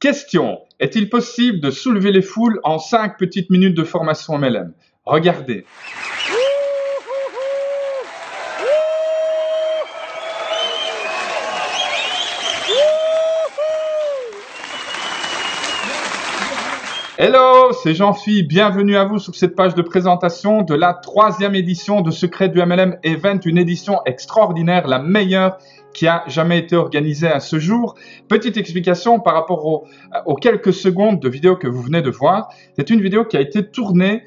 Question. Est-il possible de soulever les foules en 5 petites minutes de formation MLM? Regardez. Hello, c'est Jean-Phi, bienvenue à vous sur cette page de présentation de la 3e édition de Secret du MLM Event, une édition extraordinaire, la meilleure qui a jamais été organisée à ce jour. Petite explication par rapport aux quelques secondes de vidéo que vous venez de voir. C'est une vidéo qui a été tournée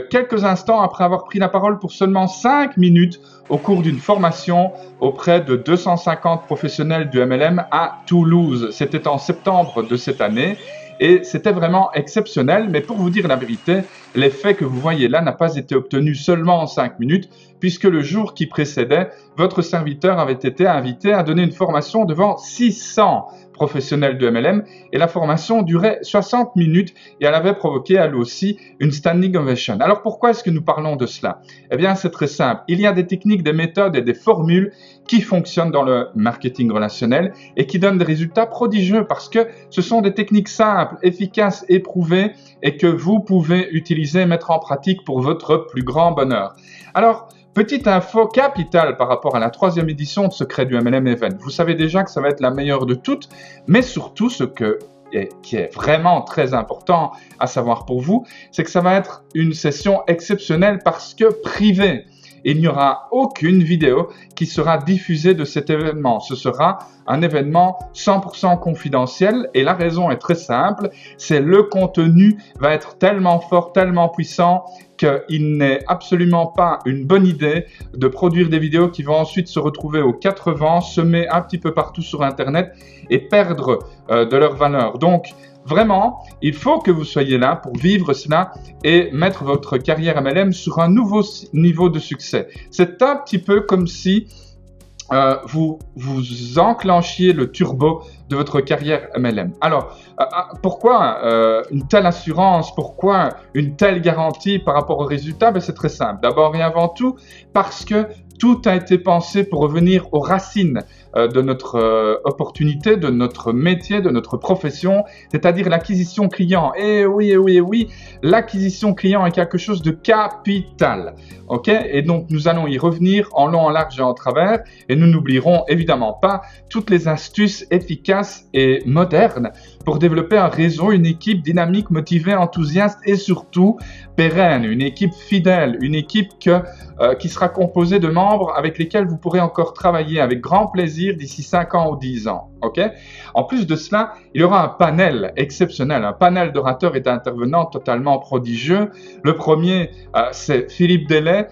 quelques instants après avoir pris la parole pour seulement 5 minutes au cours d'une formation auprès de 250 professionnels du MLM à Toulouse. C'était en septembre de cette année. Et c'était vraiment exceptionnel, mais pour vous dire la vérité, l'effet que vous voyez là n'a pas été obtenu seulement en 5 minutes, puisque le jour qui précédait, votre serviteur avait été invité à donner une formation devant 600 professionnels de MLM, et la formation durait 60 minutes, et elle avait provoqué elle aussi une standing ovation. Alors pourquoi est-ce que nous parlons de cela? Eh bien c'est très simple, il y a des techniques, des méthodes et des formules qui fonctionnent dans le marketing relationnel et qui donnent des résultats prodigieux parce que ce sont des techniques simples, efficaces, éprouvées et que vous pouvez utiliser et mettre en pratique pour votre plus grand bonheur. Alors, petite info capitale par rapport à la 3e édition de Secret du MLM Event. Vous savez déjà que ça va être la meilleure de toutes, mais surtout qui est vraiment très important à savoir pour vous, c'est que ça va être une session exceptionnelle parce que privée. Il n'y aura aucune vidéo qui sera diffusée de cet événement. Ce sera un événement 100% confidentiel et la raison est très simple, c'est le contenu va être tellement fort, tellement puissant qu'il n'est absolument pas une bonne idée de produire des vidéos qui vont ensuite se retrouver aux 4 vents, semées un petit peu partout sur Internet et perdre de leur valeur. Donc, vraiment, il faut que vous soyez là pour vivre cela et mettre votre carrière MLM sur un nouveau niveau de succès. C'est un petit peu comme si vous enclenchiez le turbo de votre carrière MLM. Alors, pourquoi une telle assurance? Pourquoi une telle garantie par rapport aux résultats? Ben, c'est très simple. D'abord et avant tout, parce que tout a été pensé pour revenir aux racines de notre opportunité, de notre métier, de notre profession, c'est-à-dire l'acquisition client. Et oui, l'acquisition client est quelque chose de capital. Ok? Et donc, nous allons y revenir en long, en large et en travers. Et nous n'oublierons évidemment pas toutes les astuces efficaces et modernes pour développer un réseau, une équipe dynamique, motivée, enthousiaste et surtout pérenne, une équipe fidèle, une équipe qui sera composée de membres avec lesquels vous pourrez encore travailler avec grand plaisir d'ici 5 ans ou 10 ans. Okay? En plus de cela, il y aura un panel exceptionnel, un panel d'orateurs et d'intervenants totalement prodigieux. Le premier, c'est Philippe Delay,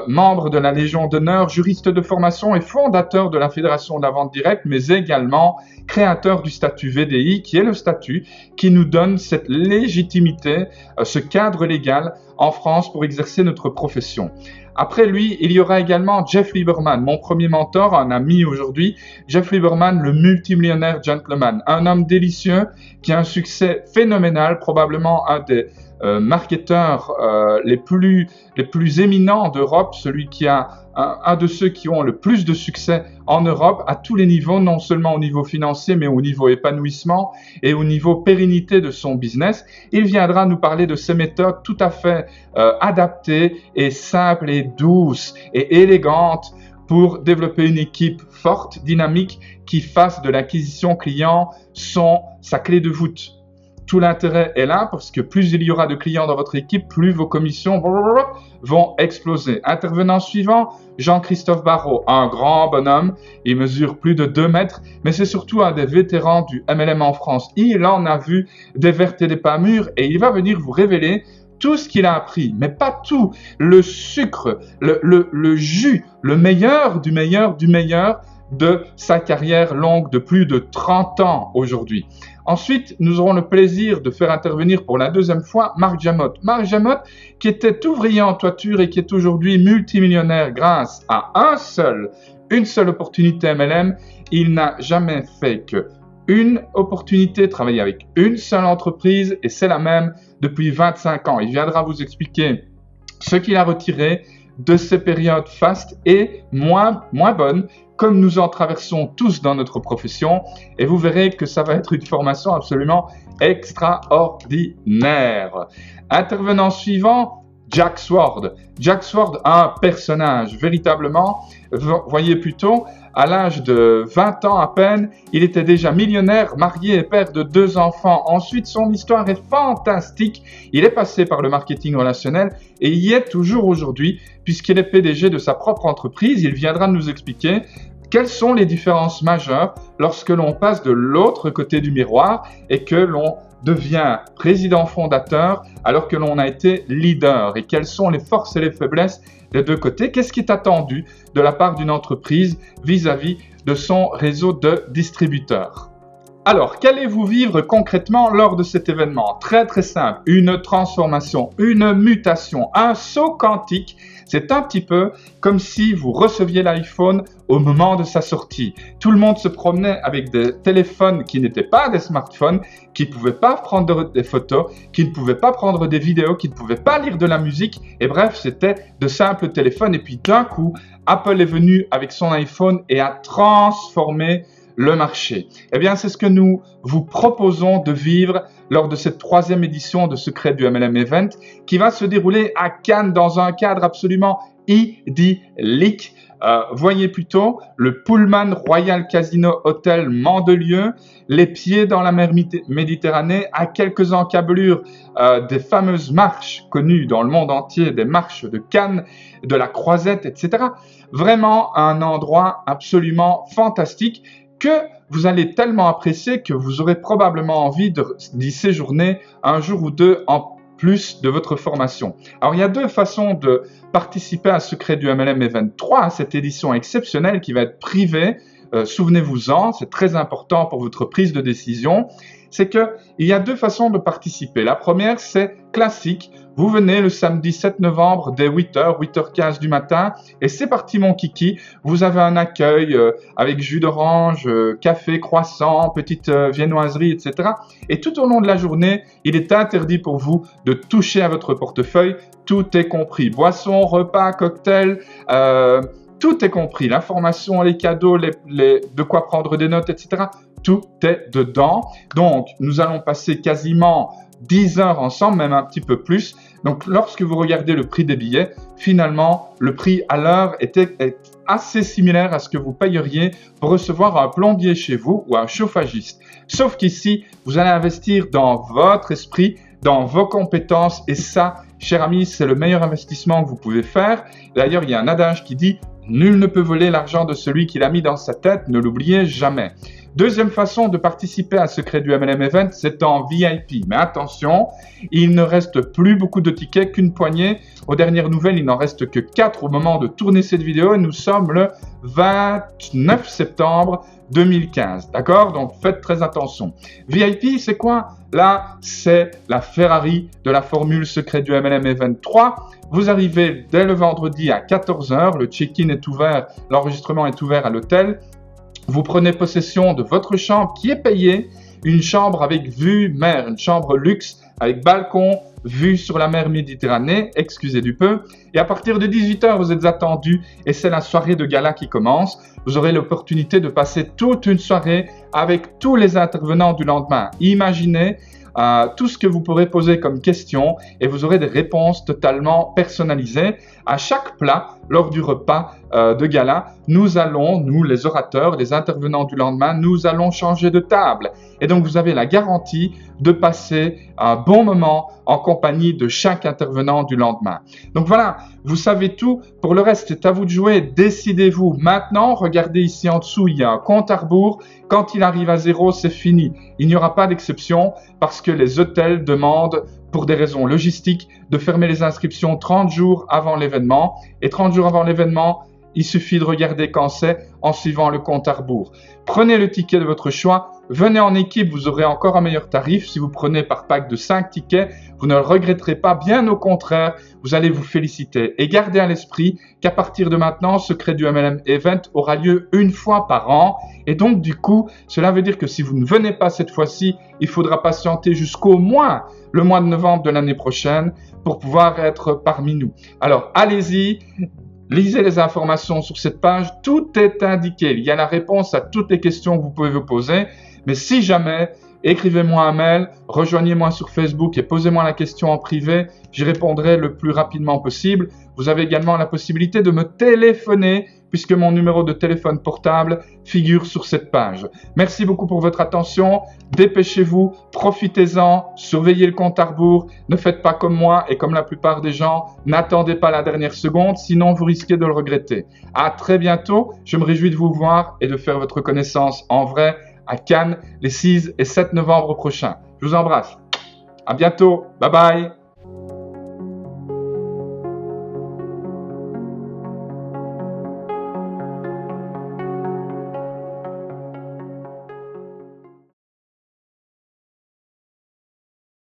membre de la Légion d'honneur, juriste de formation et fondateur de la Fédération de la vente directe, mais également créateur du statut VDI, qui est le statut qui nous donne cette légitimité, ce cadre légal en France pour exercer notre profession. Après lui, il y aura également Jeff Lieberman, mon premier mentor, un ami aujourd'hui. Jeff Lieberman, le multimillionnaire gentleman, un homme délicieux qui a un succès phénoménal, probablement un des marketeurs les plus éminents d'Europe, celui qui a un de ceux qui ont le plus de succès en Europe à tous les niveaux, non seulement au niveau financier, mais au niveau épanouissement et au niveau pérennité de son business. Il viendra nous parler de ses méthodes tout à fait adaptées et simples et douces et élégantes pour développer une équipe forte, dynamique, qui fasse de l'acquisition client sa clé de voûte. Tout l'intérêt est là parce que plus il y aura de clients dans votre équipe, plus vos commissions vont exploser. Intervenant suivant, Jean-Christophe Barrault, un grand bonhomme. Il mesure plus de 2 mètres, mais c'est surtout un des vétérans du MLM en France. Il en a vu des vertes et des pas mûres et il va venir vous révéler tout ce qu'il a appris, mais pas tout, le sucre, le jus, le meilleur du meilleur du meilleur de sa carrière longue de plus de 30 ans aujourd'hui. Ensuite, nous aurons le plaisir de faire intervenir pour la 2e fois Marc Jamotte. Marc Jamotte, qui était ouvrier en toiture et qui est aujourd'hui multimillionnaire grâce à une seule opportunité MLM. Il n'a jamais fait que une opportunité, travailler avec une seule entreprise et c'est la même depuis 25 ans. Il viendra vous expliquer ce qu'il a retiré de ces périodes fastes et moins bonnes comme nous en traversons tous dans notre profession, et vous verrez que ça va être une formation absolument extraordinaire. Intervenant suivant, Jack Sword. Jack Sword, un personnage, véritablement. Voyez plutôt, à l'âge de 20 ans à peine, il était déjà millionnaire, marié et père de 2 enfants. Ensuite, son histoire est fantastique. Il est passé par le marketing relationnel et y est toujours aujourd'hui, puisqu'il est PDG de sa propre entreprise. Il viendra nous expliquer quelles sont les différences majeures lorsque l'on passe de l'autre côté du miroir et que l'on devient président fondateur alors que l'on a été leader, et quelles sont les forces et les faiblesses des deux côtés. Qu'est-ce qui est attendu de la part d'une entreprise vis-à-vis de son réseau de distributeurs? Alors, qu'allez-vous vivre concrètement lors de cet événement? Très très simple, une transformation, une mutation, un saut quantique. C'est un petit peu comme si vous receviez l'iPhone au moment de sa sortie. Tout le monde se promenait avec des téléphones qui n'étaient pas des smartphones, qui ne pouvaient pas prendre des photos, qui ne pouvaient pas prendre des vidéos, qui ne pouvaient pas lire de la musique. Et bref, c'était de simples téléphones. Et puis d'un coup, Apple est venu avec son iPhone et a transformé le marché. Eh bien, c'est ce que nous vous proposons de vivre lors de cette 3e édition de Secrets du MLM Event qui va se dérouler à Cannes dans un cadre absolument idyllique. Voyez plutôt le Pullman Royal Casino Hotel Mandelieu, les pieds dans la mer Méditerranée, à quelques encablures des fameuses marches connues dans le monde entier, des marches de Cannes, de la Croisette, etc. Vraiment un endroit absolument fantastique que vous allez tellement apprécier que vous aurez probablement envie d'y séjourner un jour ou deux en plus de votre formation. Alors, il y a 2 façons de participer à Secret du MLM Event 3, à cette édition exceptionnelle qui va être privée. Souvenez-vous-en, c'est très important pour votre prise de décision. C'est qu'il y a 2 façons de participer. La première, c'est classique. Vous venez le samedi 7 novembre dès 8h, 8h15 du matin, et c'est parti mon kiki. Vous avez un accueil avec jus d'orange, café, croissant, petite viennoiserie, etc. Et tout au long de la journée, il est interdit pour vous de toucher à votre portefeuille. Tout est compris. Boissons, repas, cocktails, tout est compris. L'information, les cadeaux, de quoi prendre des notes, etc. Tout est dedans. Donc, nous allons passer quasiment 10 heures ensemble, même un petit peu plus. Donc, lorsque vous regardez le prix des billets, finalement, le prix à l'heure est assez similaire à ce que vous payeriez pour recevoir un plombier chez vous ou un chauffagiste. Sauf qu'ici, vous allez investir dans votre esprit, dans vos compétences, et ça, cher ami, c'est le meilleur investissement que vous pouvez faire. D'ailleurs, il y a un adage qui dit « Nul ne peut voler l'argent de celui qui l'a mis dans sa tête, ne l'oubliez jamais ». Deuxième façon de participer à Secret du MLM Event, c'est en VIP. Mais attention, il ne reste plus beaucoup de tickets, qu'une poignée. Aux dernières nouvelles, il n'en reste que 4 au moment de tourner cette vidéo. Nous sommes le 29 septembre 2015. D'accord? Donc faites très attention. VIP, c'est quoi? Là, c'est la Ferrari de la formule Secret du MLM Event 3. Vous arrivez dès le vendredi à 14h. Le check-in est ouvert, l'enregistrement est ouvert à l'hôtel. Vous prenez possession de votre chambre qui est payée, une chambre avec vue mer, une chambre luxe avec balcon, vue sur la mer Méditerranée, excusez du peu. Et à partir de 18h, vous êtes attendus et c'est la soirée de gala qui commence. Vous aurez l'opportunité de passer toute une soirée avec tous les intervenants du lendemain. Imaginez tout ce que vous pourrez poser comme question et vous aurez des réponses totalement personnalisées. À chaque plat, lors du repas de gala, nous allons, nous les orateurs, les intervenants du lendemain, nous allons changer de table. Et donc vous avez la garantie de passer un bon moment en compagnie de chaque intervenant du lendemain. Donc voilà, vous savez tout. Pour le reste, c'est à vous de jouer. Décidez-vous maintenant. Regardez ici en dessous, il y a un compte à rebours. Quand il arrive à 0, c'est fini. Il n'y aura pas d'exception parce que les hôtels demandent, pour des raisons logistiques, de fermer les inscriptions 30 jours avant l'événement. Et 30 jours avant l'événement, il suffit de regarder quand c'est en suivant le compte à rebours. Prenez le ticket de votre choix. Venez en équipe, vous aurez encore un meilleur tarif. Si vous prenez par pack de 5 tickets, vous ne le regretterez pas. Bien au contraire, vous allez vous féliciter. Et gardez à l'esprit qu'à partir de maintenant, Secret du MLM Event aura lieu une fois par an. Et donc, du coup, cela veut dire que si vous ne venez pas cette fois-ci, il faudra patienter jusqu'au moins le mois de novembre de l'année prochaine pour pouvoir être parmi nous. Alors, allez-y. Lisez les informations sur cette page, tout est indiqué. Il y a la réponse à toutes les questions que vous pouvez vous poser. Mais si jamais, écrivez-moi un mail, rejoignez-moi sur Facebook et posez-moi la question en privé. J'y répondrai le plus rapidement possible. Vous avez également la possibilité de me téléphoner puisque mon numéro de téléphone portable figure sur cette page. Merci beaucoup pour votre attention. Dépêchez-vous, profitez-en, surveillez le compte à rebours. Ne faites pas comme moi et comme la plupart des gens. N'attendez pas la dernière seconde, sinon vous risquez de le regretter. À très bientôt. Je me réjouis de vous voir et de faire votre connaissance en vrai à Cannes les 6 et 7 novembre prochains. Je vous embrasse. À bientôt. Bye bye.